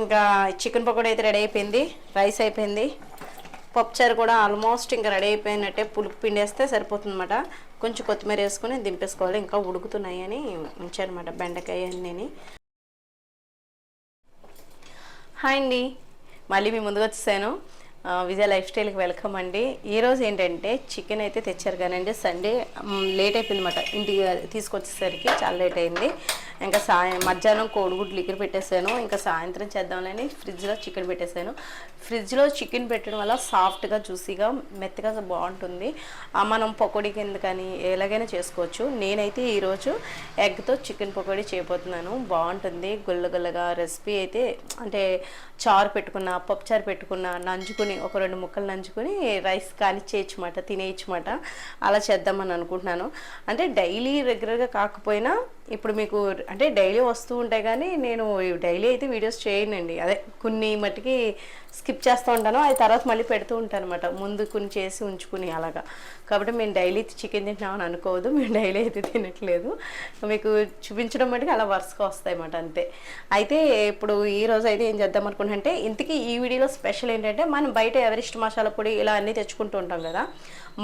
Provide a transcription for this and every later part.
ఇంకా చికెన్ పకోడీ అయితే రెడీ అయిపోయింది, రైస్ అయిపోయింది, పప్పుచారు కూడా ఆల్మోస్ట్ ఇంకా రెడీ అయిపోయినట్టే. పులుపు పిండేస్తే సరిపోతుంది అనమాట. కొంచెం కొత్తిమీర వేసుకొని దింపేసుకోవాలి. ఇంకా ఉడుకుతున్నాయి అని ఉంచానమాట బెండకాయ అన్నీ. హాయ్ అండి, మళ్ళీ మీ ముందుకు వచ్చేసాను. విజయ లైఫ్ స్టైల్కి వెల్కమ్ అండి. ఈరోజు ఏంటంటే చికెన్ అయితే తెచ్చారు కానండి, సండే లేట్ అయిపోయింది అనమాట. ఇంటికి తీసుకొచ్చేసరికి చాలా లేట్ అయింది. ఇంకా మధ్యాహ్నం కోడిగుడ్లు లిక్కర్ పెట్టేశాను. ఇంకా సాయంత్రం చేద్దామని ఫ్రిడ్జ్లో చికెన్ పెట్టేశాను. ఫ్రిడ్జ్లో చికెన్ పెట్టడం వల్ల సాఫ్ట్గా జ్యూసీగా మెత్తగా బాగుంటుంది. మనం పకోడీ కింద కానీ ఎలాగైనా చేసుకోవచ్చు. నేనైతే ఈరోజు ఎగ్తో చికెన్ పకోడీ చేయబోతున్నాను. బాగుంటుంది గుల్లగుల్లగా. రెసిపీ అయితే అంటే చారు పెట్టుకున్న, పప్పు చారు పెట్టుకున్న, నంచుకుని ఒక 2 ముక్కలు నంచుకొని రైస్ కానీ చేయొచ్చుమాట, తినేయచ్చుమాట. అలా చేద్దామని అనుకుంటున్నాను. అంటే డైలీ రెగ్యులర్గా కాకపోయినా ఇప్పుడు మీకు అంటే డైలీ వస్తూ ఉంటాయి, కానీ నేను డైలీ అయితే వీడియోస్ చేయనండి. అదే కొన్ని మట్టుకి స్కిప్ చేస్తూ ఉంటాను, అది తర్వాత మళ్ళీ పెడుతూ ఉంటాను అనమాట. ముందు కొన్ని చేసి ఉంచుకుని అలాగా. కాబట్టి మేము డైలీ చికెన్ తింటున్నామని అనుకోవద్దు, మేము డైలీ అయితే తినట్లేదు. మీకు చూపించడం మటుకు అలా వరుసగా వస్తాయి అన్నమాట, అంతే. అయితే ఇప్పుడు ఈరోజు అయితే ఏం చేద్దాం అనుకుంటే, ఇంతకీ ఈ వీడియోలో స్పెషల్ ఏంటంటే, మనం బయట ఎవరెస్ట్ మసాలా పొడి ఇలా అన్నీ తెచ్చుకుంటూ ఉంటాం కదా,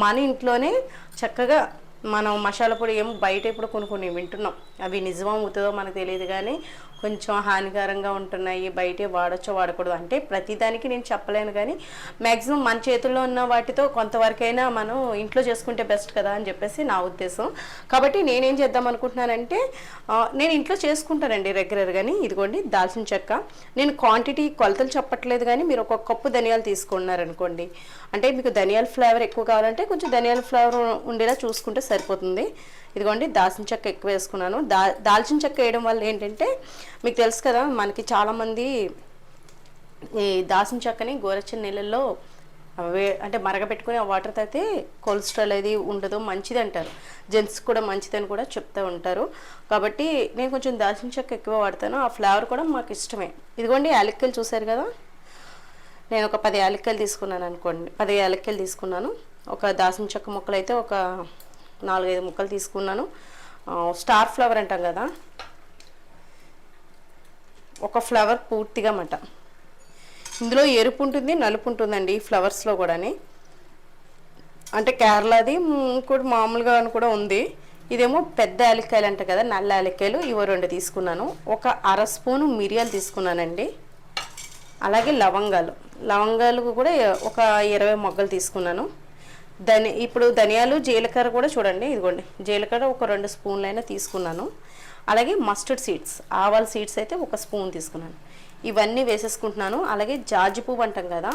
మన ఇంట్లోనే చక్కగా మనం మసాలా పొడి ఏమో బయట ఇప్పుడు కొన్ని వింటున్నాం, అవి నిజమో అవుతుందో మనకు తెలియదు, కానీ కొంచెం హానికరంగా ఉంటున్నాయి, బయటే వాడచ్చో వాడకూడదు అంటే ప్రతిదానికి నేను చెప్పలేను, కానీ మ్యాక్సిమం మన చేతుల్లో ఉన్న వాటితో కొంతవరకైనా మనం ఇంట్లో చేసుకుంటే బెస్ట్ కదా అని చెప్పేసి నా ఉద్దేశం. కాబట్టి నేనేం చేద్దాం అనుకుంటున్నానంటే, నేను ఇంట్లో చేసుకుంటానండి రెగ్యులర్గాని. ఇదిగోండి దాల్చిన చెక్క, నేను క్వాంటిటీ కొలతలు చెప్పట్లేదు, కానీ మీరు ఒక కప్పు ధనియాలు తీసుకున్నారనుకోండి, అంటే మీకు ధనియాల ఫ్లేవర్ ఎక్కువ కావాలంటే కొంచెం ధనియాల ఫ్లేవర్ ఉండేలా చూసుకుంటే సరిపోతుంది. ఇదిగోండి దాల్చిన చెక్క ఎక్కువ వేసుకున్నాను. దాల్చిన చెక్క వేయడం వల్ల ఏంటంటే మీకు తెలుసు కదా, మనకి చాలామంది ఈ దాల్చిన చెక్కని గోరచ్చని నీళ్ళల్లో అంటే మరగపెట్టుకుని ఆ వాటర్ తాగితే కొలెస్ట్రాల్ అది ఉండదు, మంచిది అంటారు. జెంట్స్ కూడా మంచిదని కూడా చెప్తూ ఉంటారు. కాబట్టి నేను కొంచెం దాల్చిన చెక్క ఎక్కువ వాడతాను, ఆ ఫ్లేవర్ కూడా మాకు ఇష్టమే. ఇదిగోండి యాలక్కాయలు చూసారు కదా, నేను ఒక 10 యాలక్కాయలు తీసుకున్నాను అనుకోండి. 10 యాలక్కాయలు తీసుకున్నాను. ఒక దాల్చిన చెక్క ముక్కలు అయితే ఒక 4-5 ముక్కలు తీసుకున్నాను. స్టార్ ఫ్లవర్ అంటాం కదా, ఒక ఫ్లవర్ పూర్తిగా మాట. ఇందులో ఎరుపు ఉంటుంది, నలుపు ఉంటుందండి ఈ ఫ్లవర్స్లో కూడాని. అంటే కేరళది కూడా మామూలుగా కూడా ఉంది. ఇదేమో పెద్ద యాలక్కాయలు అంట కదా, నల్ల యాలక్కాయలు, ఇవో 2 తీసుకున్నాను. ఒక 1/2 స్పూను మిరియాలు తీసుకున్నానండి. అలాగే లవంగాలు కూడా ఒక 20 మొగ్గలు తీసుకున్నాను. ఇప్పుడు ధనియాలు, జీలకర్ర కూడా చూడండి, ఇదిగోండి జీలకర్ర ఒక 2 స్పూన్లైనా తీసుకున్నాను. అలాగే మస్టర్డ్ సీడ్స్, ఆవాల సీడ్స్ అయితే ఒక స్పూన్ తీసుకున్నాను. ఇవన్నీ వేసేసుకుంటున్నాను. అలాగే జాజి పువ్వు అంటాం కదా,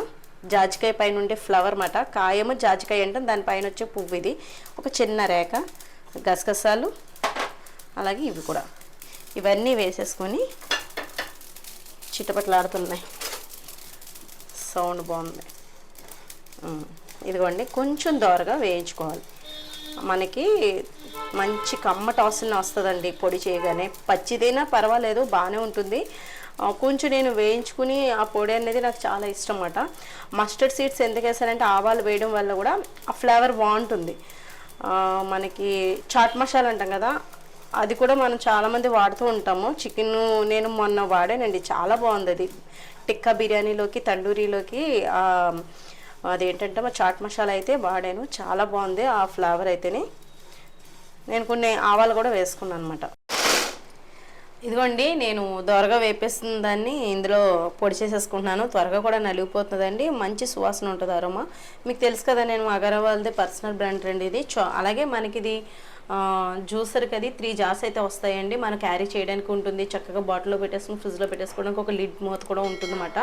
జాజికాయ పైన ఉండే ఫ్లవర్ మాట, కాయము జాజికాయ అంటాం, దానిపైన వచ్చే పువ్వు ఇది. ఒక చిన్న రేఖ, గసగసాలు, అలాగే ఇవి కూడా, ఇవన్నీ వేసేసుకొని చిటపట్లాడుతున్నాయి, సౌండ్ బాగుంది. ఇదిగోండి కొంచెం దోరగా వేయించుకోవాలి. మనకి మంచి కమ్మటి వాసన వస్తుందండి పొడి చేయగానే. పచ్చిదైనా పర్వాలేదు, బాగానే ఉంటుంది. కొంచెం నేను వేయించుకుని ఆ పొడి అనేది నాకు చాలా ఇష్టం అన్నమాట. మస్టర్డ్ సీడ్స్ ఎందుకు వేసానంటే, ఆవాలు వేయడం వల్ల కూడా ఆ ఫ్లేవర్ బాగుంటుంది. మనకి చాట్ మసాలా అంటాం కదా, అది కూడా మనం చాలామంది వాడుతూ ఉంటాము. చికెన్ నేను మొన్న వాడానండి, చాలా బాగుంది అది. టిక్కా బిర్యానీలోకి, తండూరీలోకి అదేంటంటే మా చాట్ మసాలా అయితే వాడాను, చాలా బాగుంది ఆ ఫ్లేవర్ అయితేనే. నేను కొన్ని ఆవాలు కూడా వేసుకున్నాను అనమాట. ఇదిగోండి నేను దోరగా వేపేస్తున్న దాన్ని ఇందులో పొడి చేసేసుకుంటున్నాను. త్వరగా కూడా నలిగిపోతుందండి, మంచి సువాసన ఉంటుంది అరోమా. మీకు తెలుసు కదా, నేను అగర్వాల్ది పర్సనల్ బ్రాండ్ అండి ఇది. అలాగే మనకి ఇది జ్యూసర్కి అది 3 జార్స్ అయితే వస్తాయండి. మనం క్యారీ చేయడానికి ఉంటుంది, చక్కగా బాటిల్లో పెట్టేసుకుని ఫ్రిడ్జ్లో పెట్టేసుకోవడానికి ఒక లిడ్ మూత కూడా ఉంటుందన్నమాట.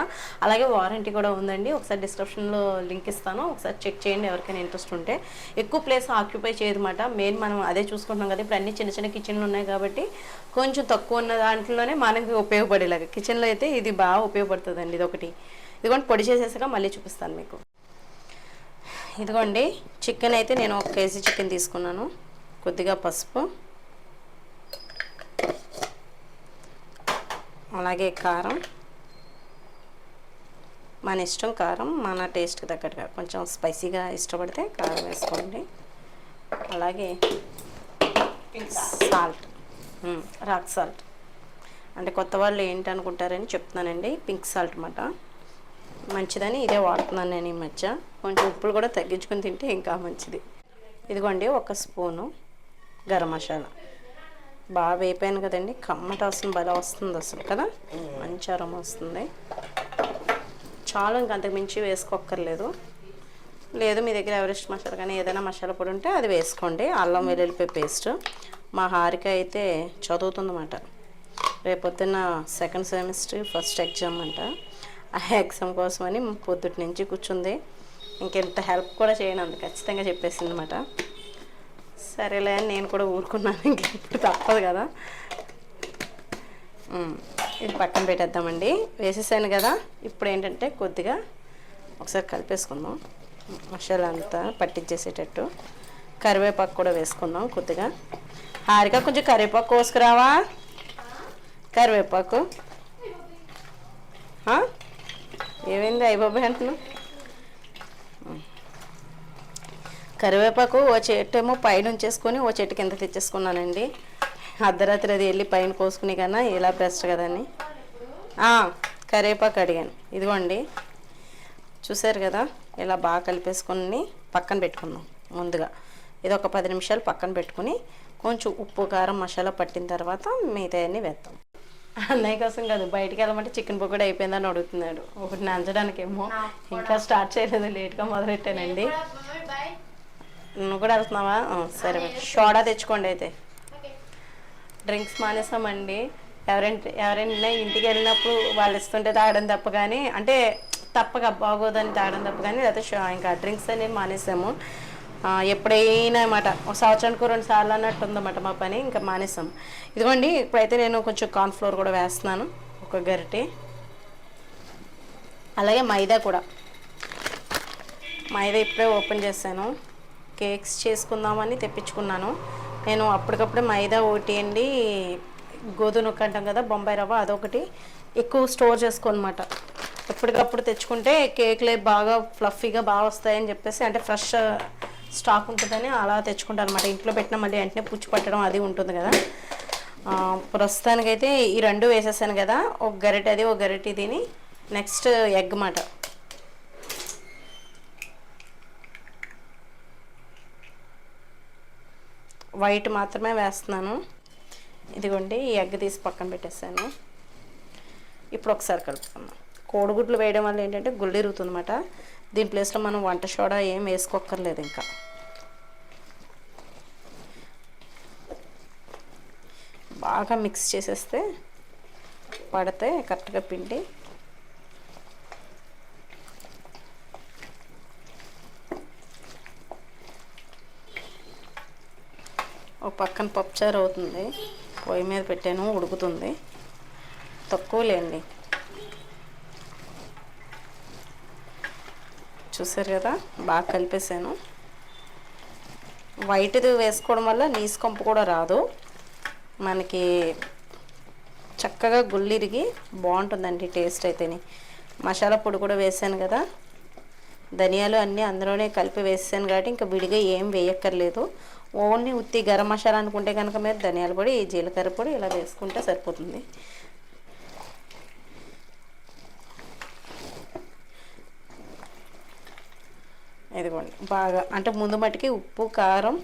అలాగే వారంటీ కూడా ఉందండి. ఒకసారి డిస్క్రిప్షన్లో లింక్ ఇస్తాను, ఒకసారి చెక్ చేయండి ఎవరికైనా ఇంట్రెస్ట్ ఉంటే. ఎక్కువ ప్లేస్ ఆక్యుపై చేయదన్నమాట, మెయిన్ మనం అదే చూసుకుంటున్నాం కదా. ఇప్పుడు అన్ని చిన్న చిన్న కిచెన్లు ఉన్నాయి కాబట్టి కొంచెం తక్కువ ఉన్న దాంట్లోనే మనకి ఉపయోగపడేలాగా కిచెన్లో అయితే ఇది బాగా ఉపయోగపడుతుందండి. ఇదొకటి. ఇదిగోండి పొడి చేసేసాక మళ్ళీ చూపిస్తాను మీకు. ఇదిగోండి చికెన్ అయితే నేను 1 కేజీ చికెన్ తీసుకున్నాను. కొద్దిగా పసుపు, అలాగే కారం, మన ఇష్టం, కారం మన టేస్ట్కి తగ్గట్టుగా. కొంచెం స్పైసీగా ఇష్టపడితే కారం వేసుకోండి. అలాగే సాల్ట్, రాక్ సాల్ట్, అంటే కొత్త వాళ్ళు ఏంటి అనుకుంటారని చెప్తున్నానండి. పింక్ సాల్ట్ అన్నమాట, మంచిదని ఇదే వాడుతున్నాను నేను ఈ మధ్య. కొంచెం ఉప్పులు కూడా తగ్గించుకొని తింటే ఇంకా మంచిది. ఇదిగోండి 1 స్పూను గరం మసాలా. బాగా వేపాను కదండి, కమ్మట వాసన భలే వస్తుంది అసలు కదా, మంచి అరోమా వస్తుంది. చాలా ఇంక అంతకు మించి వేసుకోక్కర్లేదు. లేదు మీ దగ్గర ఎవరెస్ట్ మసాలా కానీ ఏదైనా మసాలా పొడి ఉంటే అది వేసుకోండి. అల్లం వెల్లుల్లిపాయ పేస్ట్. మా హారిక అయితే చదువుతుందన్నమాట, రేపొద్దున్న సెకండ్ సెమిస్టర్ ఫస్ట్ ఎగ్జామ్ అంట. ఆ ఎగ్జామ్ కోసమని పొద్దుటి నుంచి కూర్చుంది. ఇంకెంత హెల్ప్ కూడా చేయను, అంత ఖచ్చితంగా చెప్పేసింది అనమాట. సరేలే అని నేను కూడా ఊరుకున్నాను, ఇంకెప్పుడు తప్పదు కదా. ఇది పక్కన పెట్టేద్దామండి. వేసేసాను కదా, ఇప్పుడు ఏంటంటే కొద్దిగా ఒకసారి కలిపేసుకుందాం, మసాలా అంతా పట్టించేసేటట్టు. కరివేపాకు కూడా వేసుకుందాం కొద్దిగా. హారిక కొంచెం కరివేపాకు కోసుకురావా, కరివేపాకు. ఏమైంది అయిబాబాయ్ అంటున్నావు? కరివేపాకు ఓ చెట్టు ఏమో పైన ఉంచేసుకొని ఓ చెట్టు కింద తెచ్చేసుకున్నానండి. అర్ధరాత్రి అది వెళ్ళి పైన కోసుకునే కన్నా ఇలా బెస్ట్ కదని కరివేపాకు అడిగాను. ఇదిగోండి చూసారు కదా, ఇలా బాగా కలిపేసుకొని పక్కన పెట్టుకుందాం. ముందుగా ఇది ఒక 10 నిమిషాలు పక్కన పెట్టుకుని కొంచెం ఉప్పు కారం మసాలా పట్టిన తర్వాత మిగతాయన్నీ వేద్దాం. అన్నయ్య కోసం కాదు, బయటికి వెళ్ళమంటే చికెన్ పకోడీ అయిపోయిందని అడుగుతున్నాడు. ఒకటి నంచడానికి ఏమో ఇంకా స్టార్ట్ చేయలేదు, లేట్గా మొదలెట్టానండి. నువ్వు కూడా వెళ్తున్నావా? సరే, సోడా తెచ్చుకోండి అయితే. డ్రింక్స్ మానేసామండి. ఎవరైనా ఇంటికి వెళ్ళినప్పుడు వాళ్ళు ఇస్తుంటే తాగడం తప్ప కానీ, అంటే తప్పక బాగోదని తాగడం తప్ప కానీ, లేకపోతే ఇంకా డ్రింక్స్ అనేది మానేసాము. ఎప్పుడైనా అన్నమాట, ఒక సంవత్సరానికి 2 సార్లు అన్నట్టు ఉందన్నమాట మా పని, ఇంకా మానేసాం. ఇదిగోండి ఇప్పుడైతే నేను కొంచెం కార్న్ఫ్లోర్ కూడా వేస్తున్నాను, ఒక గరిటె. అలాగే మైదా కూడా. మైదా ఇప్పుడే ఓపెన్ చేశాను, కేక్స్ చేసుకుందామని తెప్పించుకున్నాను. నేను అప్పటికప్పుడే మైదా ఒకటి అండి, గోధుమ నొక్క అంటాం కదా, బొంబాయి రవ్వ, అదొకటి ఎక్కువ స్టోర్ చేసుకోనమాట. ఎప్పటికప్పుడు తెచ్చుకుంటే కేక్లే బాగా ఫ్లఫీగా బాగా వస్తాయని చెప్పేసి, అంటే ఫ్రెష్ స్టాక్ ఉంటుందని అలా తెచ్చుకుంటాను అనమాట. ఇంట్లో పెట్టినా మళ్ళీ వెంటనే పుచ్చి పట్టడం అది ఉంటుంది కదా. ప్రస్తుతానికైతే ఈ 2 వేసేసాను కదా, ఒక గరిటె అది ఒక గరిటె తిని. నెక్స్ట్ ఎగ్ మాట. వైట్ మాత్రమే వేస్తున్నాను. ఇదిగోండి ఈ ఎగ్ తీసి పక్కన పెట్టేసాను. ఇప్పుడు ఒకసారి కలుపుకుందాం. కోడిగుడ్లు వేయడం వల్ల ఏంటంటే గుళ్ళు ఇరుగుతుందన్నమాట. దీని ప్లేస్లో మనం వంట సోడా ఏం వేసుకోక్కర్లేదు. ఇంకా బాగా మిక్స్ చేసేస్తే పడితే కరెక్ట్గా పిండి. ఒక పక్కన పప్పుచారు అవుతుంది, పొయ్యి మీద పెట్టాను, ఉడుకుతుంది. తక్కువలేండి, చూసారు కదా, బాగా కలిపేసాను. వైట్ది వేసుకోవడం వల్ల నీసు కంపు కూడా రాదు మనకి, చక్కగా గుళ్ళిరిగి బాగుంటుందండి టేస్ట్ అయితేని. మసాలా పొడి కూడా వేసాను కదా, ధనియాలు అన్నీ అందులోనే కలిపి వేసాను కాబట్టి ఇంకా విడిగా ఏం వేయక్కర్లేదు. ఓన్లీ ఉత్తి గరం మసాలా అనుకుంటే కనుక మీరు ధనియాల పొడి, జీలకర్ర పొడి ఇలా వేసుకుంటే సరిపోతుంది. ఇదిగోండి బాగా, అంటే ముందు మట్టికి ఉప్పు కారం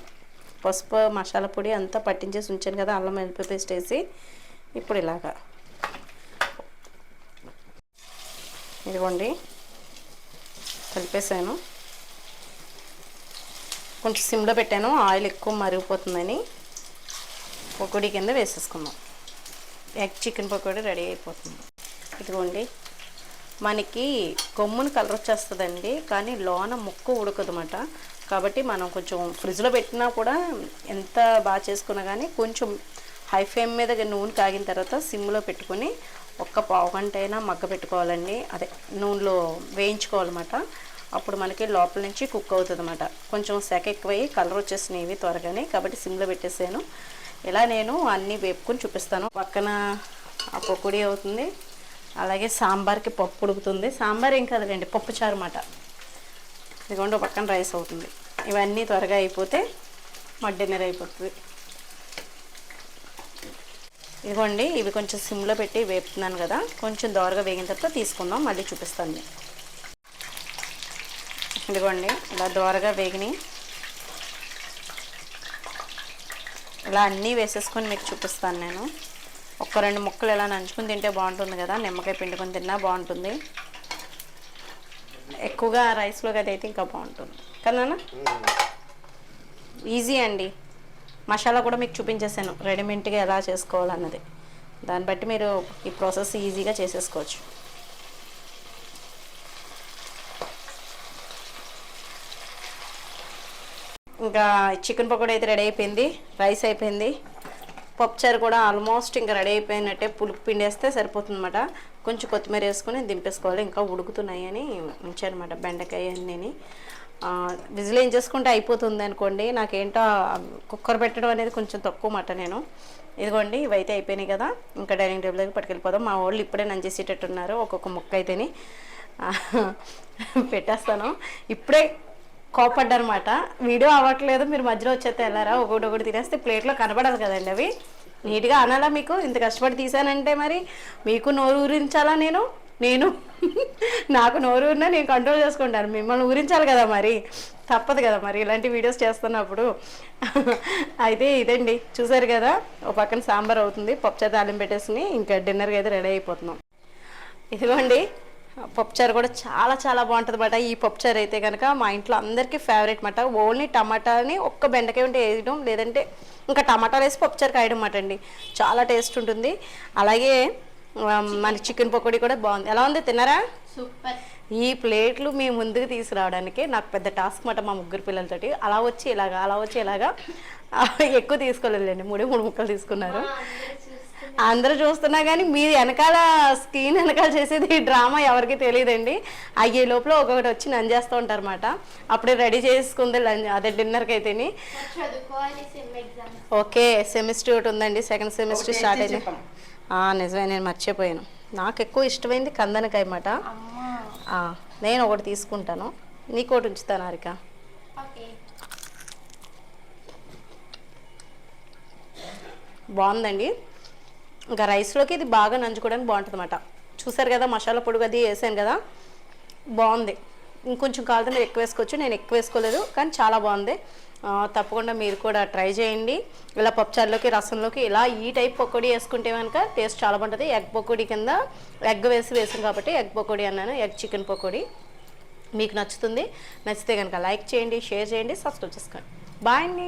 పసుపు మసాలా పొడి అంతా పట్టించేసి ఉంచాను కదా, అల్లం వెల్లుల్లి పేస్ట్ వేసి. ఇప్పుడు ఇలాగా ఇదిగోండి కలిపేసాను. కొంచెం సిమ్లో పెట్టాను, ఆయిల్ ఎక్కువ మరిగిపోతుందని. పకోడీ కింద వేసేసుకుందాం. ఎగ్ చికెన్ పకోడీ రెడీ అయిపోతుంది. ఇదిగోండి మనకి కొమ్ముని కలర్ వచ్చేస్తుందండి, కానీ లోన ముక్క ఉడకదన్నమాట. కాబట్టి మనం కొంచెం ఫ్రిడ్జ్లో పెట్టినా కూడా ఎంత బాగా చేసుకున్నా కానీ కొంచెం హై ఫ్లేమ్ మీద నూనె కాగిన తర్వాత సిమ్లో పెట్టుకొని ఒక్క పావు గంట అయినా మగ్గ పెట్టుకోవాలండి. అదే నూనెలో వేయించుకోవాలన్నమాట. అప్పుడు మనకి లోపల నుంచి కుక్ అవుతుంది అన్నమాట. కొంచెం సెక ఎక్కువయ్యి కలర్ వచ్చేసినవి త్వరగానే, కాబట్టి సిమ్లో పెట్టేసాను. ఇలా నేను అన్నీ వేపుకొని చూపిస్తాను. పక్కన ఆ పకోడీ అవుతుంది, అలాగే సాంబార్కి పప్పు ఉడుకుతుంది. సాంబార్ ఏం కదలండి, పప్పు చారు అన్నమాట. ఇదిగోండి పక్కన రైస్ అవుతుంది. ఇవన్నీ త్వరగా అయిపోతే మా డిన్నర్ అయిపోతుంది. ఇదిగోండి ఇవి కొంచెం సిమ్లో పెట్టి వేపుతున్నాను కదా, కొంచెం దోరగా వేగిన తర్వాత తీసుకుందాం, మళ్ళీ చూపిస్తాను. ఇదిగోండి ఇలా దోరగా వేగినాయి. ఇలా అన్నీ వేసేసుకొని మీకు చూపిస్తాను నేను. ఒక్క 2 ముక్కలు ఇలా నంచుకుని తింటే బాగుంటుంది కదా, నిమ్మకాయ పిండుకొని తిన్నా బాగుంటుంది. ఎక్కువగా రైస్లోకి అయితే ఇంకా బాగుంటుంది కదా. ఈజీ అండి. మసాలా కూడా మీకు చూపించేసాను రెడీమేడ్గా ఎలా చేసుకోవాలన్నది. దాన్ని బట్టి మీరు ఈ ప్రాసెస్ ఈజీగా చేసేసుకోవచ్చు. ఇంకా చికెన్ పకోడీ అయితే రెడీ అయిపోయింది, రైస్ అయిపోయింది, పప్పుచారు కూడా ఆల్మోస్ట్ ఇంకా రెడీ అయిపోయినట్టే. పులుపు పిండేస్తే సరిపోతుంది అనమాట. కొంచెం కొత్తిమీర వేసుకొని దింపేసుకోవాలి. ఇంకా ఉడుకుతున్నాయి అని ఉంచానమాట బెండకాయ అన్నీ. విజిల్ ఏం చేసుకుంటే అయిపోతుంది అనుకోండి. నాకేంటో కుక్కర్ పెట్టడం అనేది కొంచెం తక్కువ మాట నేను. ఇదిగోండి ఇవైతే అయిపోయినాయి కదా, ఇంకా డైనింగ్ టేబుల్ దగ్గర పట్టుకెళ్ళిపోదాం. మా వాళ్ళు ఇప్పుడే నంచేసేటట్టున్నారు. ఒక్కొక్క ముక్క అయితేనే పెట్టేస్తాను. ఇప్పుడే కోపడ్డనమాట, వీడియో అవ్వట్లేదు మీరు మధ్యలో వచ్చేస్తే వెళ్ళారా, ఒకటి తినేస్తే ప్లేట్లో కనబడాలి కదండి. అవి నీట్గా అనాలా మీకు, ఇంత కష్టపడి తీసానంటే మరి మీకు నోరు ఊరించాలా. నేను నాకు నోరు ఊరినా నేను కంట్రోల్ చేసుకుంటాను, మిమ్మల్ని ఊరించాలి కదా, మరి తప్పదు కదా మరి ఇలాంటి వీడియోస్ చేస్తున్నప్పుడు. అయితే ఇదండి చూసారు కదా, ఒక పక్కన సాంబార్ అవుతుంది, పప్పుచారు తాలింపు పెట్టేసుకుని ఇంకా డిన్నర్కి అయితే రెడీ అయిపోతున్నాం. ఇదిగోండి పప్పుచారు కూడా చాలా చాలా బాగుంటుంది అన్నమాట. ఈ పప్పుచారు అయితే కనుక మా ఇంట్లో అందరికీ ఫేవరెట్ అన్నమాట. ఓన్లీ టమాటాని ఒక్క బెండకాయ ఉంటే వేయడం, లేదంటే ఇంకా టమాటాలు వేసి పప్పుచారు కాయడం అన్నమాట అండి. చాలా టేస్ట్ ఉంటుంది. అలాగే మన చికెన్ పకోడీ కూడా బాగుంది. ఎలా ఉంది, తిన్నారా? సూపర్. ఈ ప్లేట్లు మీ ముందుకు తీసుకురావడానికి నాకు పెద్ద టాస్క్ అన్నమాట. మా ముగ్గురు పిల్లలతోటి అలా వచ్చి ఇలాగా ఎక్కువ తీసుకోలేదండి, 3 ముక్కలు తీసుకున్నారు. అందరూ చూస్తున్నా కానీ మీరు వెనకాల స్క్రీన్ వెనకాల చేసేది ఈ డ్రామా ఎవరికి తెలియదండి. అయ్యే లోపల ఒక్కొక్కటి వచ్చి నంజేస్తూ ఉంటారు అన్నమాట. అప్పుడే రెడీ చేసుకుంది అదే డిన్నర్కి అయితేని. ఓకే, సెమిస్టర్ ఒకటి ఉందండి, సెకండ్ సెమిస్టర్ స్టార్ట్ అయింది. నిజమే, నేను మర్చిపోయాను. నాకు ఎక్కువ ఇష్టమైంది కందనకాయ అన్నమాట. నేను ఒకటి తీసుకుంటాను, నీకు ఒకటి ఉంచుతాను హారిక. బాగుందండి. ఇంకా రైస్లోకి ఇది బాగా నంచుకోవడానికి బాగుంటుంది అన్నమాట. చూసారు కదా మసాలా పొడి అది వేసాను కదా, బాగుంది. ఇంకొంచెం కావాలంటే మీరు ఎక్కువ వేసుకోవచ్చు, నేను ఎక్కువ వేసుకోలేదు కానీ చాలా బాగుంది. తప్పకుండా మీరు కూడా ట్రై చేయండి. ఇలా పప్పుచారులోకి రసంలోకి ఇలా ఈ టైప్ పకోడీ వేసుకుంటే కనుక టేస్ట్ చాలా బాగుంటుంది. ఎగ్ పకోడీ కింద ఎగ్ వేసాం కాబట్టి ఎగ్ పకోడీ అన్నాను, ఎగ్ చికెన్ పకోడీ. మీకు నచ్చుతుంది. నచ్చితే కనుక లైక్ చేయండి, షేర్ చేయండి, సబ్స్క్రైబ్ చేసుకోండి. బాయ్ అండి.